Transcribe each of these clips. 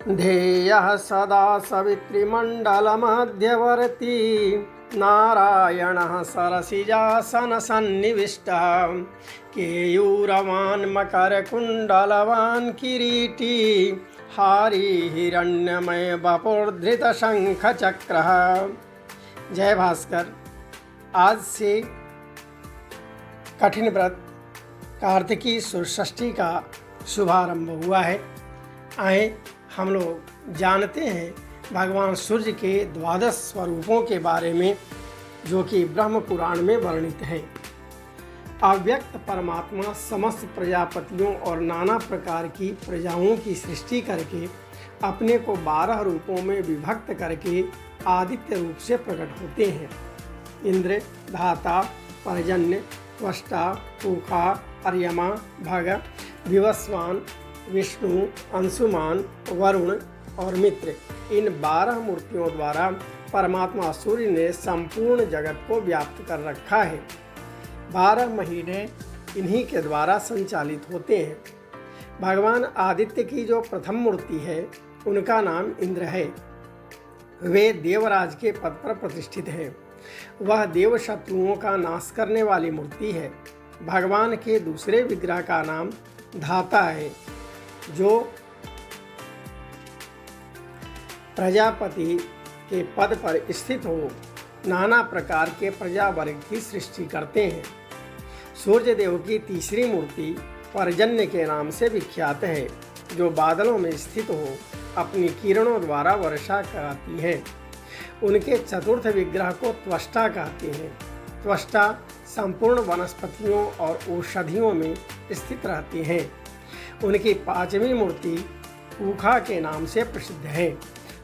ध्येयः सदा सवितृमण्डलमध्यवर्ती नारायणः सरसिजासनसन्निविष्टः केयूरवान् मकरकुण्डलवान् किरीटी हारी हिरण्यमय वपुर्धृतशङ्खचक्रः। जय भास्कर। आज से कठिन व्रत कार्तिकी सुरषष्ठी का शुभारंभ हुआ है। आए हम लोग जानते हैं भगवान सूर्य के द्वादश स्वरूपों के बारे में, जो कि ब्रह्म पुराण में वर्णित हैं। अव्यक्त परमात्मा समस्त प्रजापतियों और नाना प्रकार की प्रजाओं की सृष्टि करके अपने को 12 रूपों में विभक्त करके आदित्य रूप से प्रकट होते हैं। इंद्र, धाता, पर्जन्य, त्वष्टा, पूखा, अर्यमा, भग, विवस्वान, विष्णु, अंशुमान, वरुण और मित्र, इन 12 मूर्तियों द्वारा परमात्मा सूर्य ने संपूर्ण जगत को व्याप्त कर रखा है। 12 महीने इन्हीं के द्वारा संचालित होते हैं। भगवान आदित्य की जो प्रथम मूर्ति है उनका नाम इंद्र है। वे देवराज के पद पर प्रतिष्ठित हैं। वह देव शत्रुओं का नाश करने वाली मूर्ति है। भगवान के दूसरे विग्रह का नाम धाता है, जो प्रजापति के पद पर स्थित हो नाना प्रकार के प्रजा वर्ग की सृष्टि करते हैं। सूर्य देव की तीसरी मूर्ति पर्जन्य के नाम से विख्यात है, जो बादलों में स्थित हो अपनी किरणों द्वारा वर्षा कराती है। उनके चतुर्थ विग्रह को त्वष्टा कहते हैं। त्वष्टा संपूर्ण वनस्पतियों और औषधियों में स्थित रहते हैं। उनकी पांचवी मूर्ति पूखा के नाम से प्रसिद्ध है,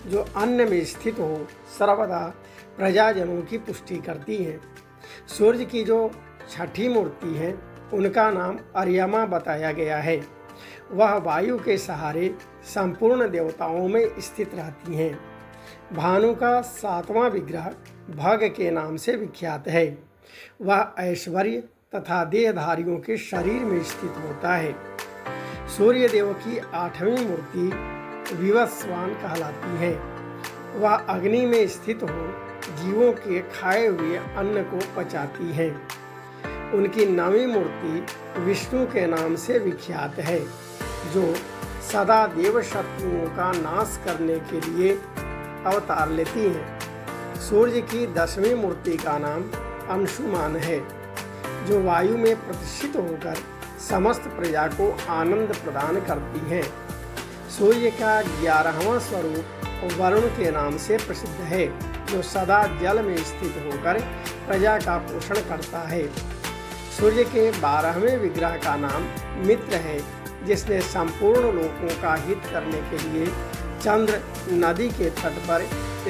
जो अन्न में स्थित हो सर्वदा प्रजाजनों की पुष्टि करती है। सूर्य की जो छठी मूर्ति है उनका नाम अर्यमा बताया गया है। वह वायु के सहारे संपूर्ण देवताओं में स्थित रहती हैं। भानु का 7वां विग्रह भग के नाम से विख्यात है। वह ऐश्वर्य तथा देहधारियों के शरीर में स्थित होता है। सूर्य देव की 8वीं मूर्ति विवस्वान कहलाती है। वह अग्नि में स्थित हो जीवों के खाए हुए अन्न को पचाती है। उनकी 9वीं मूर्ति विष्णु के नाम से विख्यात है, जो सदा देव शत्रुओं का नाश करने के लिए अवतार लेती हैं। सूर्य की 10वीं मूर्ति का नाम अंशुमान है, जो वायु में प्रतिष्ठित होकर समस्त प्रजा को आनंद प्रदान करती हैं। सूर्य का 11वां स्वरूप वरुण के नाम से प्रसिद्ध है, जो सदा जल में स्थित होकर प्रजा का पोषण करता है। सूर्य के 12वें विग्रह का नाम मित्र है, जिसने संपूर्ण लोकों का हित करने के लिए चंद्र नदी के तट पर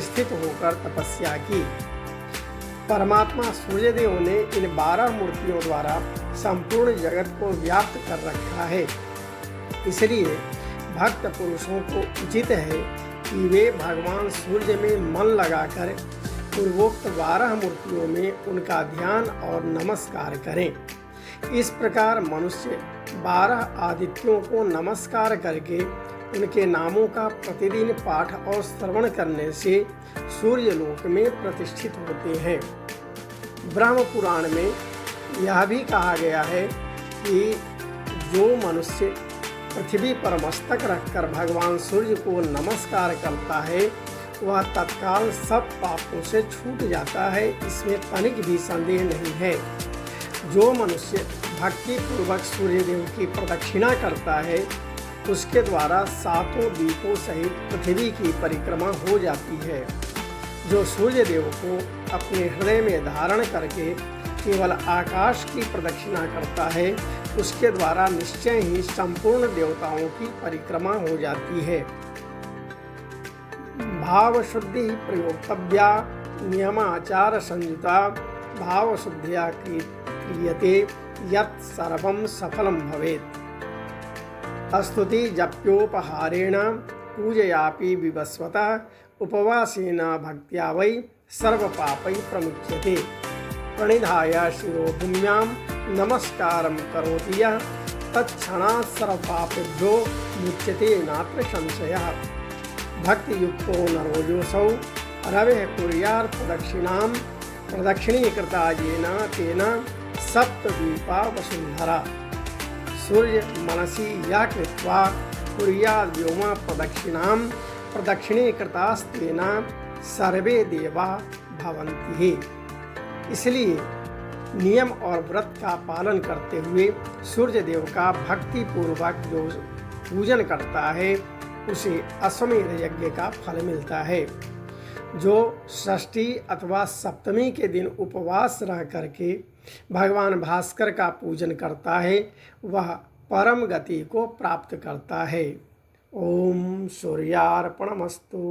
स्थित होकर तपस्या की। परमात्मा सूर्यदेव ने इन 12 मूर्तियों द्वारा संपूर्ण जगत को व्याप्त कर रखा है। इसलिए भक्त पुरुषों को उचित है कि वे भगवान सूर्य में मन लगाकर पूर्वोक्त 12 मूर्तियों में उनका ध्यान और नमस्कार करें। इस प्रकार मनुष्य 12 आदित्यों को नमस्कार करके उनके नामों का प्रतिदिन पाठ और श्रवण करने से सूर्य लोक में प्रतिष्ठित होते हैं। ब्रह्म पुराण में यह भी कहा गया है कि जो मनुष्य पृथ्वी पर मस्तक रखकर भगवान सूर्य को नमस्कार करता है वह तत्काल सब पापों से छूट जाता है। इसमें तनिक भी संदेह नहीं है। जो मनुष्य भक्ति पूर्वक सूर्यदेव की प्रदक्षिणा करता है उसके द्वारा 7 द्वीपों सहित पृथ्वी की परिक्रमा हो जाती है। जो सूर्यदेव को अपने हृदय में धारण करके केवल आकाश की प्रदक्षिणा करता है उसके द्वारा निश्चय ही संपूर्ण देवताओं की परिक्रमा हो जाती है। भाव शुद्धि प्रयोक्तव्या नियमाचार संयुता भाव शुद्धिया क्रियते यत् सर्वं सफलं भवेत्। स्तुति जप्योपहारेण पूजयापि विवस्वतः उपवासेन भक्त्या वै सर्वपापैः प्रमुच्यते। प्रणिधाय शिरोभूम्यां नमस्कारं करोति यः तत्क्षणात् सर्वपापेभ्यो मुच्यते नात्र संशयः। भक्ति युक्तो नरोजोऽसौ रविः कुर्यात् प्रदक्षिणीकृता येन तेन सप्तद्वीपा वसुन्धरा। सूर्य मनसि या कृत्वा कुर्याद् व्योम प्रदक्षिणीकृतास्तेन सर्वे देवा भवन्ति। इसलिए नियम और व्रत का पालन करते हुए सूर्य देव का भक्ति पूर्वक जो पूजन करता है उसे अश्वमेध यज्ञ का फल मिलता है। जो षष्ठी अथवा सप्तमी के दिन उपवास रह करके भगवान भास्कर का पूजन करता है वह परम गति को प्राप्त करता है। ओम सूर्यार्पणमस्तु।